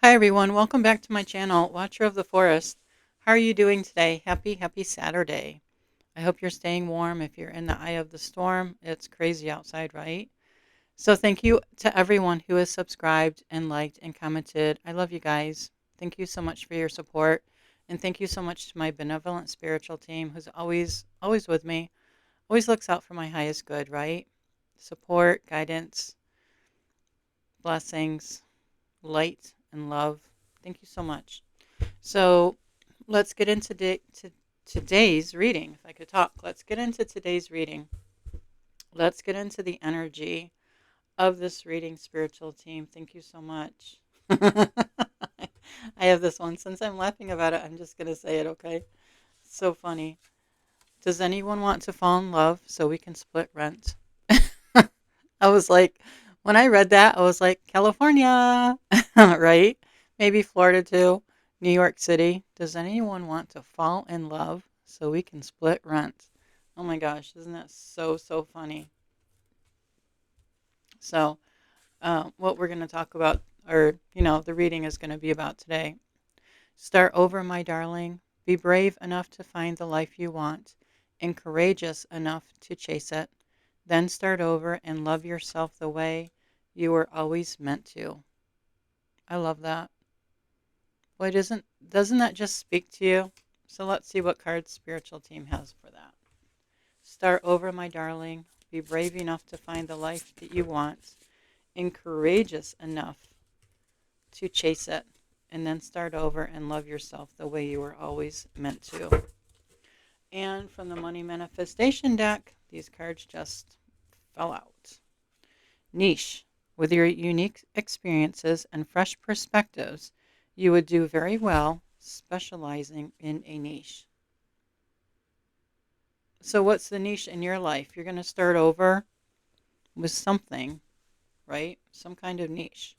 Hi everyone, welcome back to my channel, Watcher of the Forest. How are you doing today? Happy Saturday. I hope you're staying warm. If you're in the eye of the storm, it's crazy outside, right? So thank you to everyone who has subscribed and liked and commented. I love you guys. Thank you so much for your support. And thank you so much to my benevolent spiritual team who's always with me, always looks out for my highest good, right? Support, guidance, blessings, light, and love. Thank you so much. So let's get into today's reading. If I could talk, let's get into today's reading. Let's get into the energy of this reading, spiritual team. Thank you so much. I have this one. Since I'm laughing about it, I'm just going to say it, okay? So funny. Does anyone want to fall in love so we can split rent? I was like, when I read that, I was like, California, right? Maybe Florida too, New York City. Does anyone want to fall in love so we can split rent? Oh my gosh, isn't that so funny? So, what we're going to talk about, or, the reading is going to be about today. Start over, my darling. Be brave enough to find the life you want and courageous enough to chase it. Then start over and love yourself the way you were always meant to. I love that. Boy, doesn't that just speak to you? So let's see what card spiritual team has for that. Start over, my darling. Be brave enough to find the life that you want and courageous enough to chase it. And then start over and love yourself the way you were always meant to. And from the Money Manifestation deck, these cards just fell out. Niche. With your unique experiences and fresh perspectives, you would do very well specializing in a niche. So, what's the niche in your life? You're going to start over with something, right? Some kind of niche.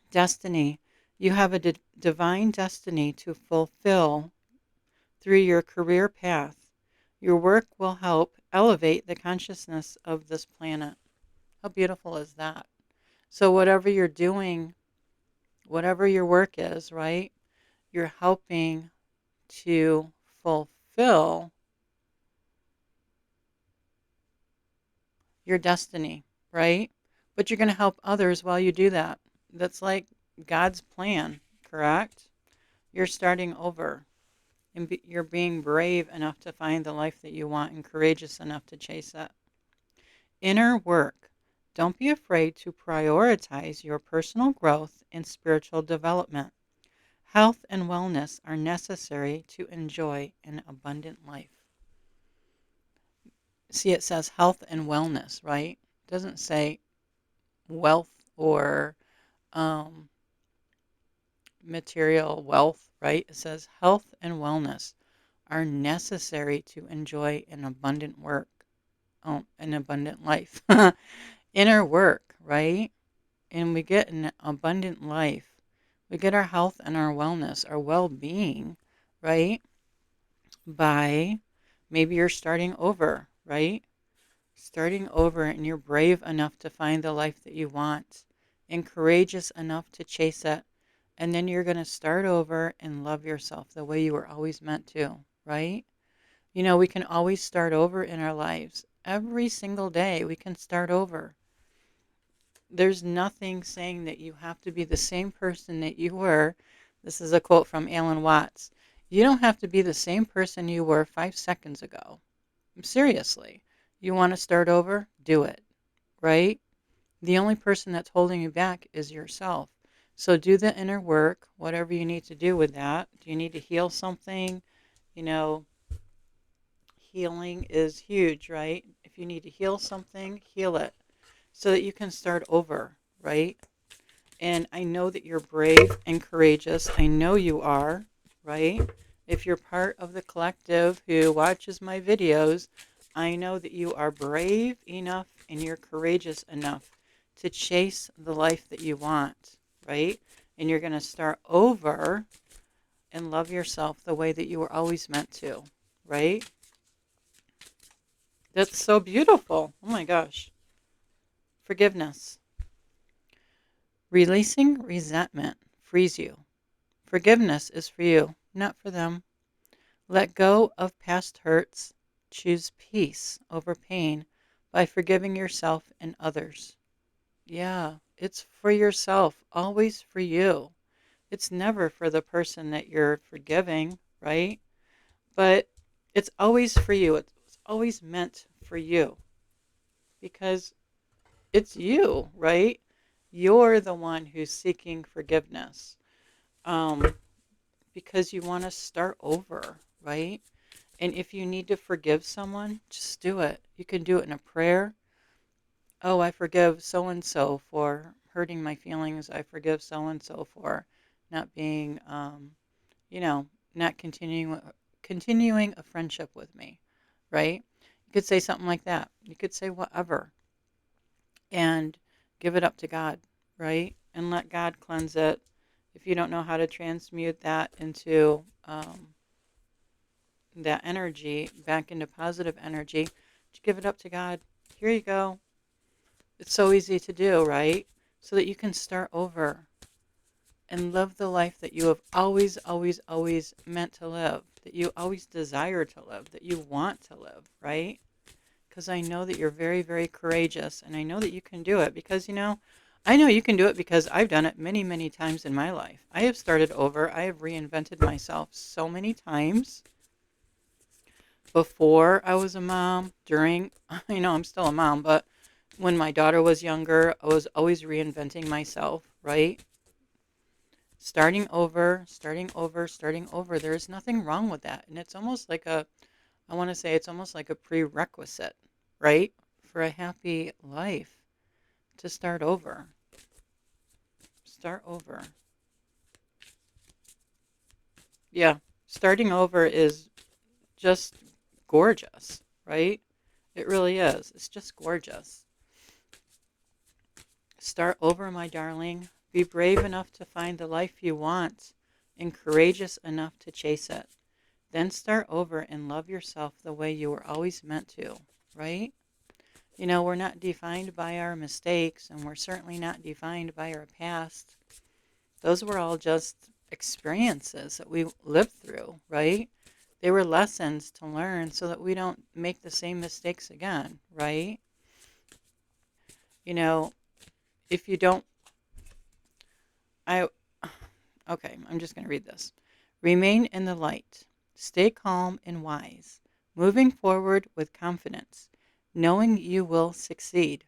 Destiny. You have a divine destiny to fulfill through your career path. Your work will help elevate the consciousness of this planet. How beautiful is that? So, whatever you're doing, whatever your work is, right? You're helping to fulfill your destiny, right? But you're going to help others while you do that. That's like God's plan, correct? You're starting over and you're being brave enough to find the life that you want and courageous enough to chase it. Inner work. Don't be afraid to prioritize your personal growth and spiritual development. Health and wellness are necessary to enjoy an abundant life. See, it says health and wellness, right? It doesn't say wealth or um, material wealth, right? It says health and wellness are necessary to enjoy an abundant an abundant life. Inner work, right? And we get an abundant life. We get our health and our wellness, our well-being, right? By maybe you're starting over, right? Starting over and you're brave enough to find the life that you want and courageous enough to chase it. And then you're going to start over and love yourself the way you were always meant to, right? We can always start over in our lives. Every single day we can start over. There's nothing saying that you have to be the same person that you were. This is a quote from Alan Watts. You don't have to be the same person you were 5 seconds ago. Seriously. You want to start over? Do it, right? The only person that's holding you back is yourself. So do the inner work, whatever you need to do with that. Do you need to heal something? You know, healing is huge, right? If you need to heal something, heal it so that you can start over, right? And I know that you're brave and courageous. I know you are, right? If you're part of the collective who watches my videos, I know that you are brave enough and you're courageous enough to chase the life that you want, right? And you're going to start over and love yourself the way that you were always meant to, right? That's so beautiful. Oh my gosh. Forgiveness. Releasing resentment frees you. Forgiveness is for you, not for them. Let go of past hurts. Choose peace over pain by forgiving yourself and others. Yeah, it's for yourself, always for you. It's never for the person that you're forgiving, right? But it's always for you. It's always meant for you because it's you, right? You're the one who's seeking forgiveness um, because you want to start over, right? And if you need to forgive someone, just do it. You can do it in a prayer. Oh, I forgive so and so for hurting my feelings. I forgive so and so for not being, you know, not continuing a friendship with me, right? You could say something like that. You could say whatever and give it up to God, right? And let God cleanse it. If you don't know how to transmute that into that energy back into positive energy, just give it up to God. Here you go. It's so easy to do, right? So that you can start over and live the life that you have always, always, always meant to live, that you always desire to live, that you want to live, right? Because I know that you're very, very courageous and I know that you can do it because, I know you can do it because I've done it many, many times in my life. I have started over. I have reinvented myself so many times before I was a mom, during, I'm still a mom, but when my daughter was younger, I was always reinventing myself, right? Starting over, starting over, starting over. There's nothing wrong with that. And it's almost like I want to say it's almost like a prerequisite, right? For a happy life to start over. Start over. Yeah. Starting over is just gorgeous, right? It really is. It's just gorgeous. Start over, my darling. Be brave enough to find the life you want and courageous enough to chase it. Then start over and love yourself the way you were always meant to, right? We're not defined by our mistakes and we're certainly not defined by our past. Those were all just experiences that we lived through, right? They were lessons to learn so that we don't make the same mistakes again, right? You know, if you don't, I, okay, I'm just going to read this. Remain in the light. Stay calm and wise, moving forward with confidence, knowing you will succeed.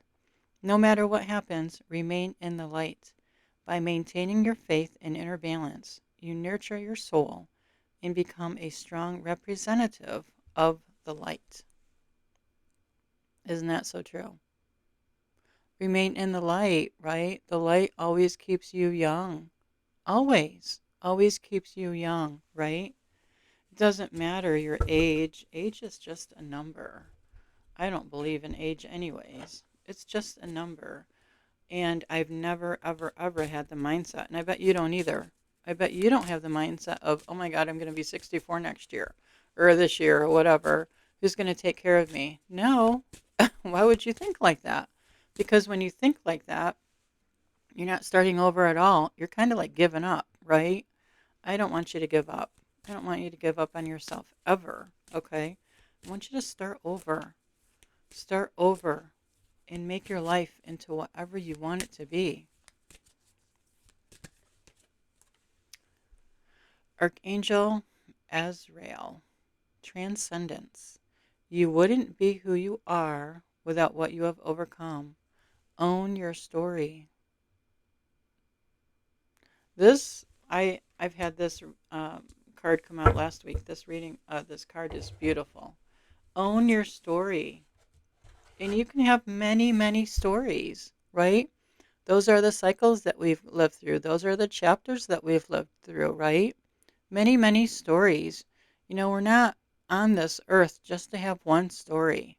No matter what happens, remain in the light. By maintaining your faith and inner balance, you nurture your soul and become a strong representative of the light. Isn't that so true? Remain in the light, right? The light always keeps you young. Always. Always keeps you young, right? It doesn't matter your age. Age is just a number. I don't believe in age anyways. It's just a number. And I've never, ever, ever had the mindset, and I bet you don't either. I bet you don't have the mindset of, oh my God, I'm going to be 64 next year or this year or whatever. Who's going to take care of me? No. Why would you think like that? Because when you think like that, you're not starting over at all. You're kind of like giving up, right? I don't want you to give up. I don't want you to give up on yourself ever, okay? I want you to start over. Start over and make your life into whatever you want it to be. Archangel Azrael, transcendence. You wouldn't be who you are without what you have overcome. Own your story. I've had this card come out last week. This reading, this card is beautiful. Own your story, and you can have many, many stories, right? Those are the cycles that we've lived through. Those are the chapters that we've lived through, right? Many, many stories. We're not on this earth just to have one story.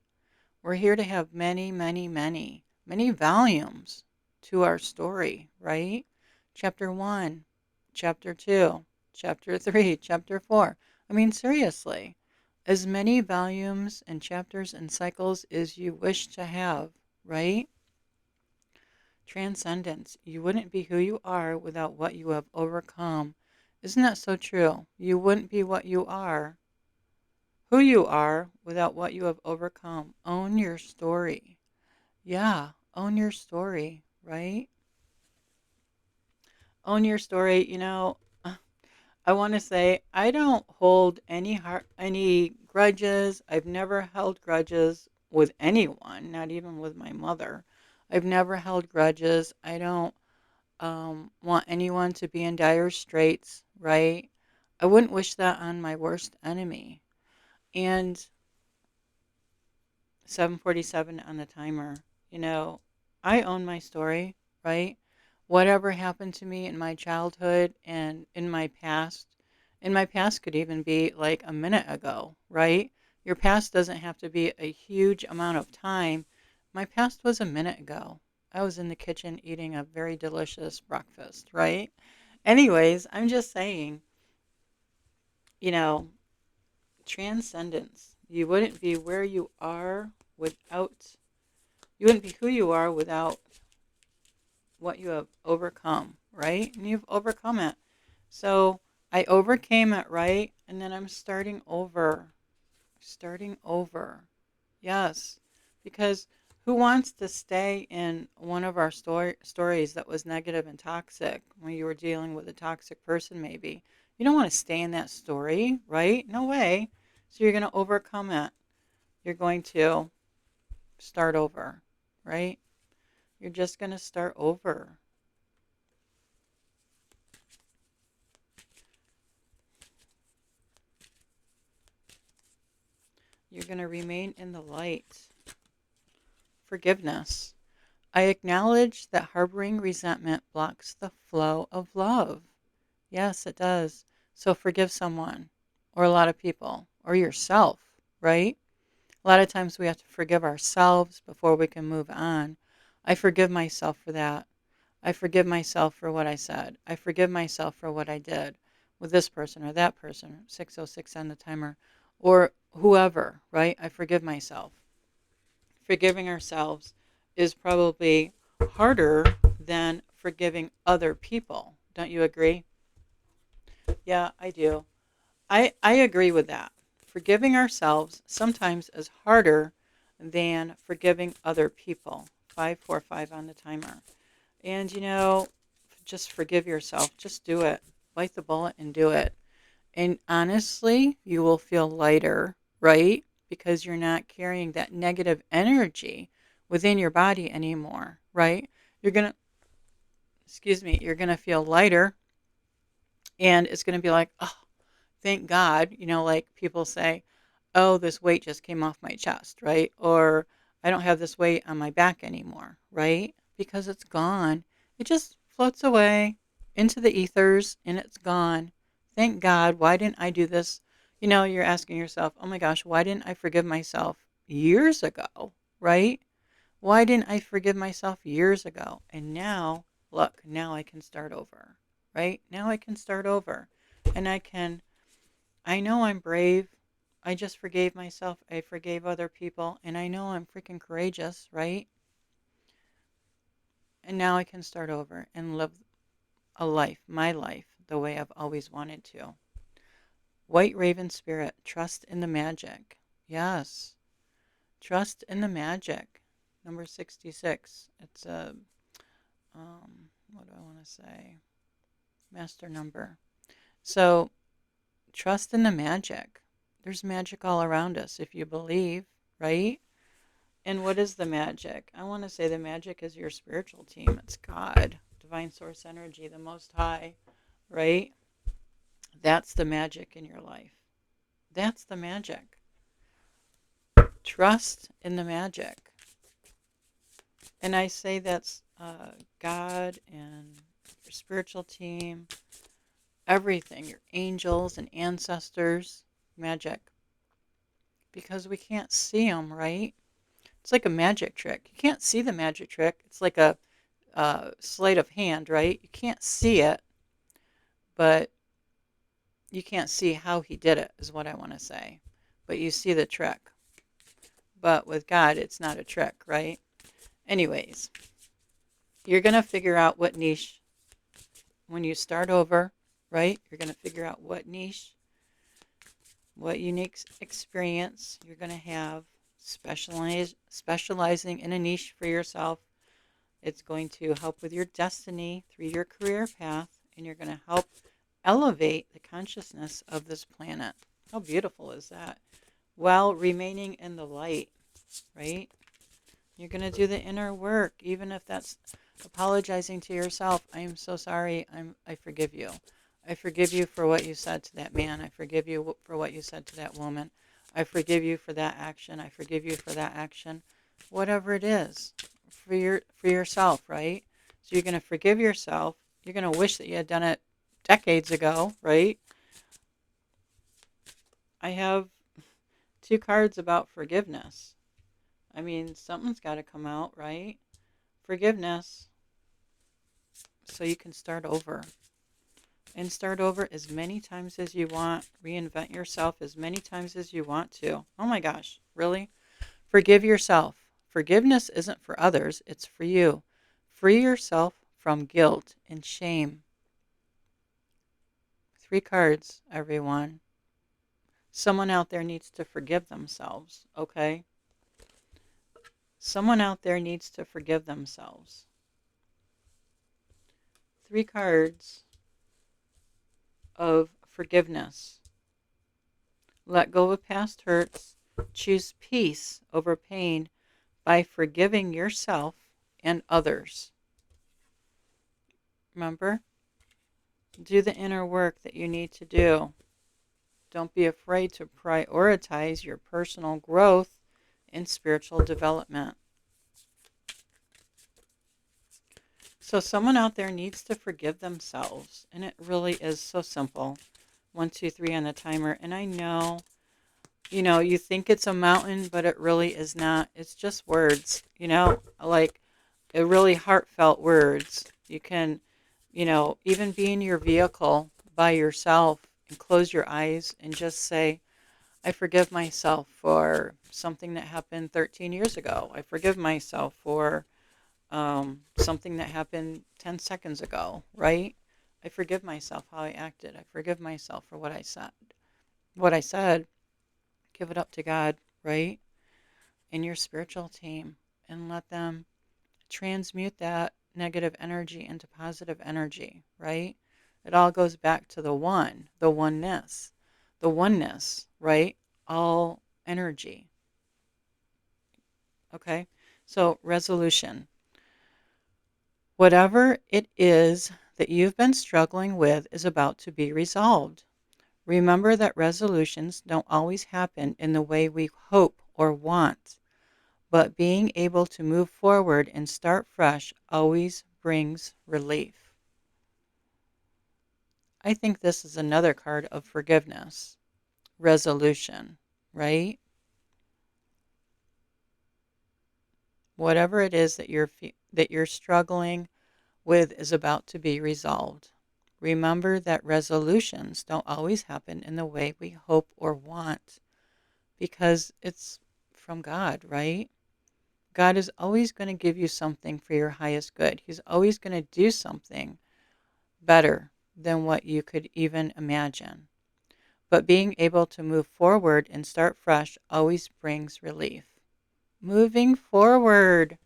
We're here to have many, many, many, many volumes to our story, right? Chapter 1, Chapter 2, Chapter 3, Chapter 4. I mean, seriously, as many volumes and chapters and cycles as you wish to have, right? Transcendence. You wouldn't be who you are without what you have overcome. Isn't that so true? You wouldn't be who you are, without what you have overcome. Own your story. Yeah, own your story, right? Own your story. I want to say I don't hold any grudges. I've never held grudges with anyone, not even with my mother. I've never held grudges. I don't want anyone to be in dire straits, right? I wouldn't wish that on my worst enemy. And 7:47 on the timer. You know, I own my story, right? Whatever happened to me in my childhood and in my past could even be like a minute ago, right? Your past doesn't have to be a huge amount of time. My past was a minute ago. I was in the kitchen eating a very delicious breakfast, right? Anyways, I'm just saying, you know, transcendence. Without You wouldn't be who you are without what you have overcome, right? And you've overcome it. So I overcame it, right? And then I'm starting over. Starting over. Yes. Because who wants to stay in one of our stories that was negative and toxic when you were dealing with a toxic person, maybe? You don't want to stay in that story, right? No way. So you're going to overcome it. You're going to start over, right? You're just going to start over. You're going to remain in the light. Forgiveness. I acknowledge that harboring resentment blocks the flow of love. Yes, it does. So forgive someone, or a lot of people, or yourself, right? A lot of times we have to forgive ourselves before we can move on. I forgive myself for that. I forgive myself for what I said. I forgive myself for what I did with this person or that person, 6:06 on the timer, or whoever, right? I forgive myself. Forgiving ourselves is probably harder than forgiving other people. Don't you agree? Yeah, I do. I agree with that. Forgiving ourselves sometimes is harder than forgiving other people. 5:45 on the timer. And just forgive yourself. Just do it. Bite the bullet and do it. And honestly, you will feel lighter, right? Because you're not carrying that negative energy within your body anymore, right? You're going to, you're going to feel lighter, and it's going to be like, oh, thank God, like people say, oh, this weight just came off my chest, right? Or I don't have this weight on my back anymore, right? Because it's gone. It just floats away into the ethers and it's gone. Thank God. Why didn't I do this? You're asking yourself, oh my gosh, why didn't I forgive myself years ago, right? Why didn't I forgive myself years ago? And now, look, now I can start over, right? Now I can start over and I know I'm brave. I just forgave myself. I forgave other people. And I know I'm freaking courageous, right? And now I can start over and live my life, the way I've always wanted to. White Raven Spirit, trust in the magic. Yes, trust in the magic. Number 66. It's what do I want to say? Master number. So, trust in the magic. There's magic all around us if you believe, right? And what is the magic? I want to say the magic is your spiritual team. It's God, divine source energy, the most high, right? That's the magic in your life. That's the magic. Trust in the magic. And I say that's God and your spiritual team, everything, your angels and ancestors, magic. Because we can't see them, right? It's like a magic trick. You can't see the magic trick. It's like a sleight of hand, right? You can't see it, but you can't see how he did it, is what I want to say. But you see the trick. But with God, it's not a trick, right? Anyways, You're going to figure out what niche, when you start over, right? You're going to figure out what niche, what unique experience you're going to have, specializing in a niche for yourself. It's going to help with your destiny through your career path, and you're going to help elevate the consciousness of this planet. How beautiful is that? While remaining in the light, right? You're going to do the inner work, even if that's apologizing to yourself. I am so sorry. I forgive you. I forgive you for what you said to that man. I forgive you for what you said to that woman. I forgive you for that action. I forgive you for that action. Whatever it is, for yourself, right? So you're going to forgive yourself. You're going to wish that you had done it decades ago, right? I have two cards about forgiveness. I mean, something's got to come out, right? Forgiveness, so you can start over. And start over as many times as you want. Reinvent yourself as many times as you want to. Oh my gosh, really? Forgive yourself. Forgiveness isn't for others, it's for you. Free yourself from guilt and shame. 3 cards, everyone. Someone out there needs to forgive themselves, okay? Someone out there needs to forgive themselves. 3 cards of forgiveness. Let go of past hurts. Choose peace over pain by forgiving yourself and others. Remember? Do the inner work that you need to do. Don't be afraid to prioritize your personal growth and spiritual development. So someone out there needs to forgive themselves, and it really is so simple. 1, 2, 3 on the timer. And I know, you think it's a mountain, but it really is not. It's just words, like a really heartfelt words. You can, even be in your vehicle by yourself and close your eyes and just say, I forgive myself for something that happened 13 years ago. I forgive myself for something that happened 10 seconds ago, right? I forgive myself how I acted. I forgive myself for what I said. What I said, give it up to God, right? And your spiritual team, and let them transmute that negative energy into positive energy, right? It all goes back to the one, the oneness, right? All energy. Okay? So, resolution. Whatever it is that you've been struggling with is about to be resolved. Remember that resolutions don't always happen in the way we hope or want, but being able to move forward and start fresh always brings relief. I think this is another card of forgiveness, resolution, right? Whatever it is that you're struggling with is about to be resolved. Remember that resolutions don't always happen in the way we hope or want, because it's from God, right? God is always going to give you something for your highest good. He's always going to do something better than what you could even imagine. But being able to move forward and start fresh always brings relief. Moving forward,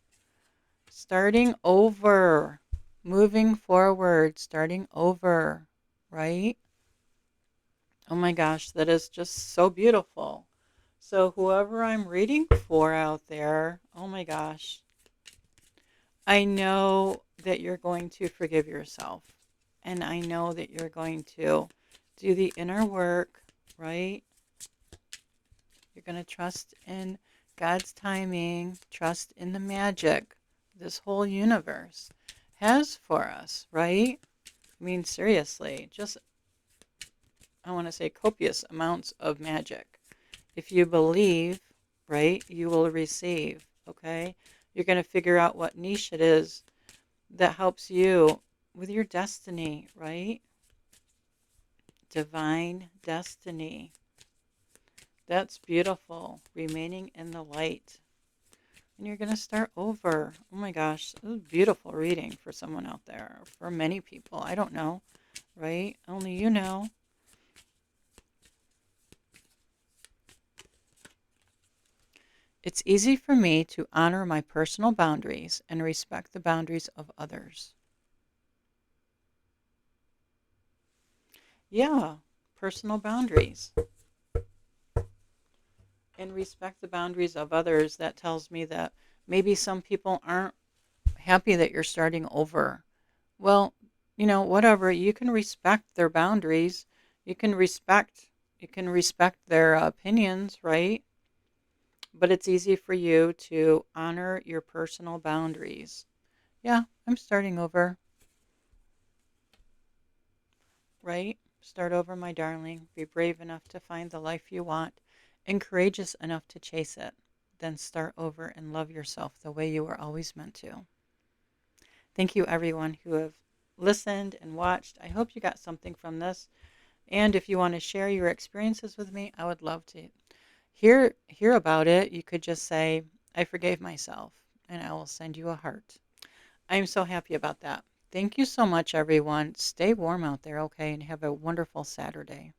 starting over, moving forward, starting over, right? Oh my gosh, that is just so beautiful. So, whoever I'm reading for out there, oh my gosh, I know that you're going to forgive yourself. And I know that you're going to do the inner work, right? You're going to trust in God's timing, trust in the magic this whole universe has for us, right? I mean, seriously, just, I want to say copious amounts of magic. If you believe, right, you will receive, okay? You're going to figure out what niche it is that helps you with your destiny, right? Divine destiny. That's beautiful. Remaining in the light. and you're going to start over. Oh my gosh, this is beautiful reading for someone out there, for many people. I don't know, right? Only you know. It's easy for me to honor my personal boundaries and respect the boundaries of others. Yeah, personal boundaries and respect the boundaries of others. That tells me that maybe some people aren't happy that you're starting over. Well, whatever, you can respect their boundaries. You can respect their opinions, right? But it's easy for you to honor your personal boundaries. Yeah, I'm starting over, right? Start over, my darling. Be brave enough to find the life you want and courageous enough to chase it. Then start over and love yourself the way you were always meant to. Thank you, everyone who have listened and watched. I hope you got something from this. And if you want to share your experiences with me, I would love to hear about it. You could just say, I forgave myself, and I will send you a heart. I'm so happy about that. Thank you so much, everyone. Stay warm out there, okay? And have a wonderful Saturday.